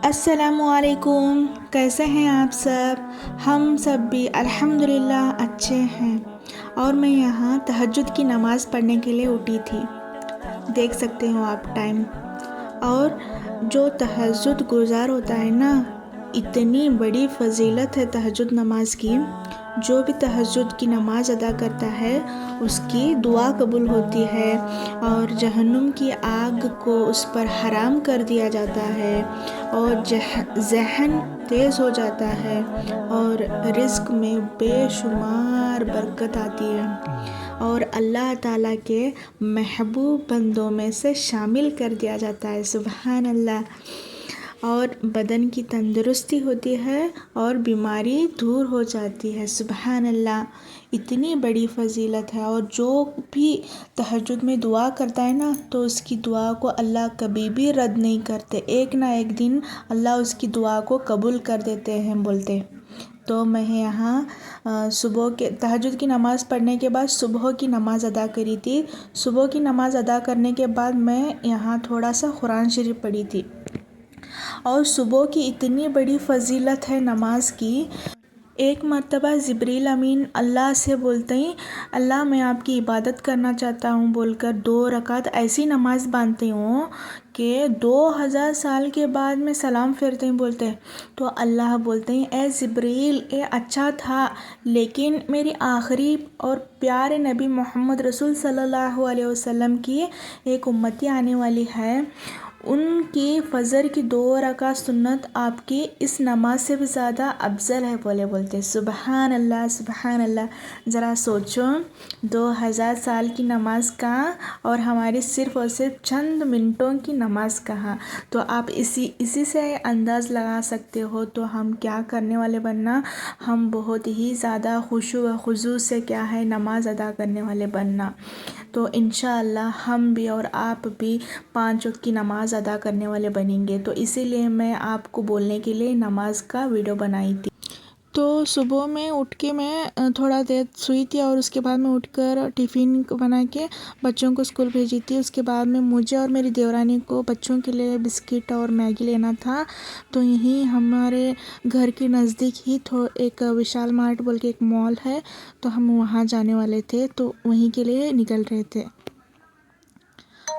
अस्सलामुअलैकुम। कैसे हैं आप सब? हम सब भी अल्हम्दुलिल्लाह अच्छे हैं। और मैं यहाँ तहज्जुद की नमाज़ पढ़ने के लिए उठी थी। देख सकते हो आप टाइम। और जो तहज्जुद गुज़ार होता है ना, इतनी बड़ी फ़जीलत है तहज्जुद नमाज की। जो भी तहज्जुद की नमाज़ अदा करता है उसकी दुआ कबूल होती है और जहन्नुम की आग को उस पर हराम कर दिया जाता है और ज़हन तेज़ हो जाता है और रिज़्क में बेशुमार बरकत आती है और अल्लाह ताला के महबूब बंदों में से शामिल कर दिया जाता है। सुभान अल्लाह। और बदन की तंदुरुस्ती होती है और बीमारी दूर हो जाती है। सुभान अल्लाह। इतनी बड़ी फ़जीलत है और जो भी तहज्जुद में दुआ करता है ना, तो उसकी दुआ को अल्लाह कभी भी रद्द नहीं करते। एक ना एक दिन अल्लाह उसकी दुआ को कबूल कर देते हैं बोलते। तो मैं यहाँ सुबह के तहज्जुद की नमाज़ पढ़ने के बाद सुबह की नमाज़ अदा करी थी। सुबह की नमाज़ अदा करने के बाद मैं यहाँ थोड़ा सा कुरान शरीफ पढ़ी थी। और सुबह की इतनी बड़ी फ़जीलत है नमाज की। एक मर्तबा जिब्रील अमीन अल्लाह से बोलते ही, अल्लाह मैं आपकी इबादत करना चाहता हूँ बोलकर 2 रकात ऐसी नमाज़ बांधती हूँ कि 2000 साल के बाद में सलाम फेरते ही बोलते हैं। तो अल्लाह बोलते हैं, ए जिब्रील, ये अच्छा था, लेकिन मेरी आखिरी और प्यारे नबी मोहम्मद रसूल सल्लल्लाहु अलैहि वसल्लम की एक उम्मती आने वाली है, उनकी फ़जर की 2 रकात सुन्नत आपकी इस नमाज से भी ज़्यादा अफजल है बोलते। सुबहान अल्लाह, सुबहान अल्लाह। ज़रा सोचो, 2000 साल की नमाज कहाँ और हमारी सिर्फ़ और सिर्फ चंद मिनटों की नमाज कहाँ। तो आप इसी से अंदाज़ लगा सकते हो तो हम क्या करने वाले बनना। हम बहुत ही ज़्यादा खुशू व खुजू से क्या है नमाज अदा करने वाले बनना। तो इंशाअल्लाह हम भी और आप भी 5 वक्त की नमाज़ अदा करने वाले बनेंगे। तो इसीलिए मैं आपको बोलने के लिए नमाज का वीडियो बनाई थी। तो सुबह में उठ के मैं थोड़ा देर सोई थी और उसके बाद मैं उठकर टिफ़िन बना के बच्चों को स्कूल भेजी थी। उसके बाद में मुझे और मेरी देवरानी को बच्चों के लिए बिस्किट और मैगी लेना था। तो यहीं हमारे घर के नज़दीक ही एक विशाल मार्ट बोल के एक मॉल है, तो हम वहाँ जाने वाले थे, तो वहीं के लिए निकल रहे थे।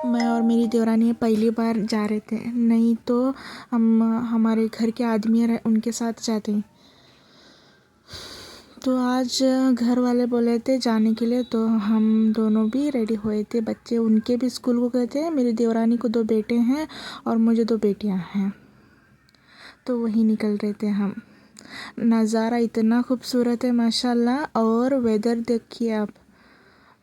मैं और मेरी देवरानी पहली बार जा रहे थे, नहीं तो हम हमारे घर के आदमी उनके साथ जाते हैं। तो आज घर वाले बोले थे जाने के लिए, तो हम दोनों भी रेडी हुए थे। बच्चे उनके भी स्कूल को गए थे। मेरी देवरानी को 2 बेटे हैं और मुझे 2 बेटियां हैं। तो वहीं निकल रहे थे हम। नज़ारा इतना खूबसूरत है माशाल्लाह। और वेदर देखिए आप,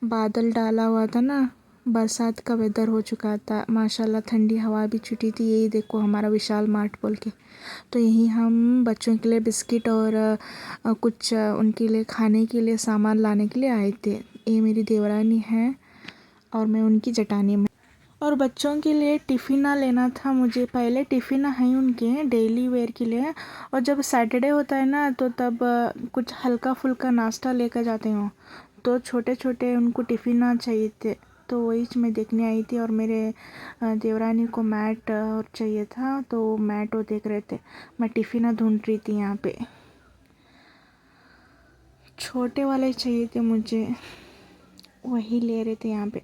बादल डाला हुआ था ना, बरसात का वेदर हो चुका था माशाल्लाह। ठंडी हवा भी छुटी थी। यही देखो हमारा विशाल मार्ट बोल के। तो यहीं हम बच्चों के लिए बिस्किट और कुछ उनके लिए खाने के लिए सामान लाने के लिए आए थे। ये मेरी देवरानी है और मैं उनकी जटानी में। और बच्चों के लिए टिफ़िना लेना था मुझे। पहले टिफ़िन है उनके डेली वेयर के लिए, और जब सैटरडे होता है ना तो तब कुछ हल्का फुल्का नाश्ता लेकर जाते हो, तो छोटे छोटे उनको टिफ़िना चाहिए थे। तो वही मैं देखने आई थी। और मेरे देवरानी को मैट और चाहिए था, तो मैट वो देख रहे थे। मैं टिफ़िना ढूंढ रही थी यहाँ पे। छोटे वाले चाहिए थे मुझे, वही ले रहे थे यहाँ पे।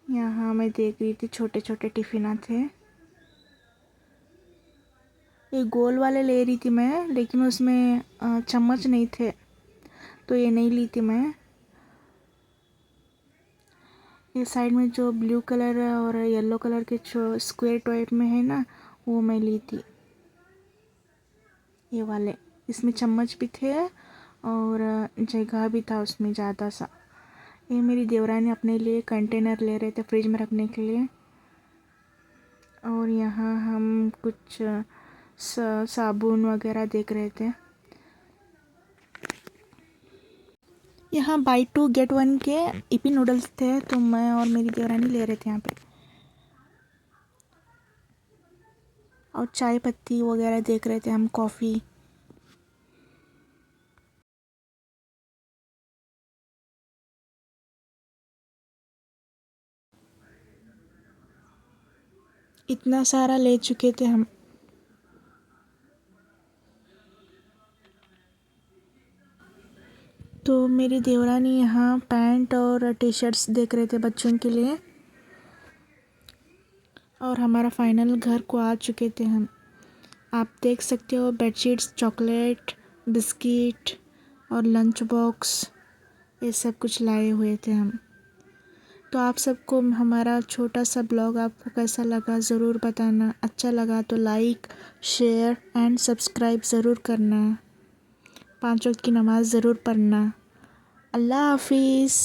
यहाँ मैं देख रही थी छोटे छोटे टिफ़िना थे। ये गोल वाले ले रही थी मैं, लेकिन उसमें चम्मच नहीं थे, तो ये नहीं ली थी मैं। ये साइड में जो ब्लू कलर और येलो कलर के जो स्क्वायर टाइप में है ना, वो मैं ली थी, ये वाले। इसमें चम्मच भी थे और जगह भी था उसमें ज़्यादा सा। ये मेरी देवरानी अपने लिए कंटेनर ले रहे थे फ्रिज में रखने के लिए। और यहाँ हम कुछ साबुन वगैरह देख रहे थे। यहाँ बाई 2 गेट 1 के ईपी नूडल्स थे, तो मैं और मेरी देवरानी ले रहे थे यहाँ पे। और चाय पत्ती वगैरह देख रहे थे हम, कॉफ़ी। इतना सारा ले चुके थे हम। तो मेरी देवरानी यहाँ पैंट और टी शर्ट्स देख रहे थे बच्चों के लिए, और हमारा फाइनल घर को आ चुके थे हम। आप देख सकते हो बेडशीट्स, चॉकलेट, बिस्किट और लंच बॉक्स, ये सब कुछ लाए हुए थे हम। तो आप सबको हमारा छोटा सा ब्लॉग आपको कैसा लगा ज़रूर बताना। अच्छा लगा तो लाइक, शेयर एंड सब्सक्राइब ज़रूर करना। 5 वक्त की नमाज़ ज़रूर पढ़ना। अल्लाह हाफिज़।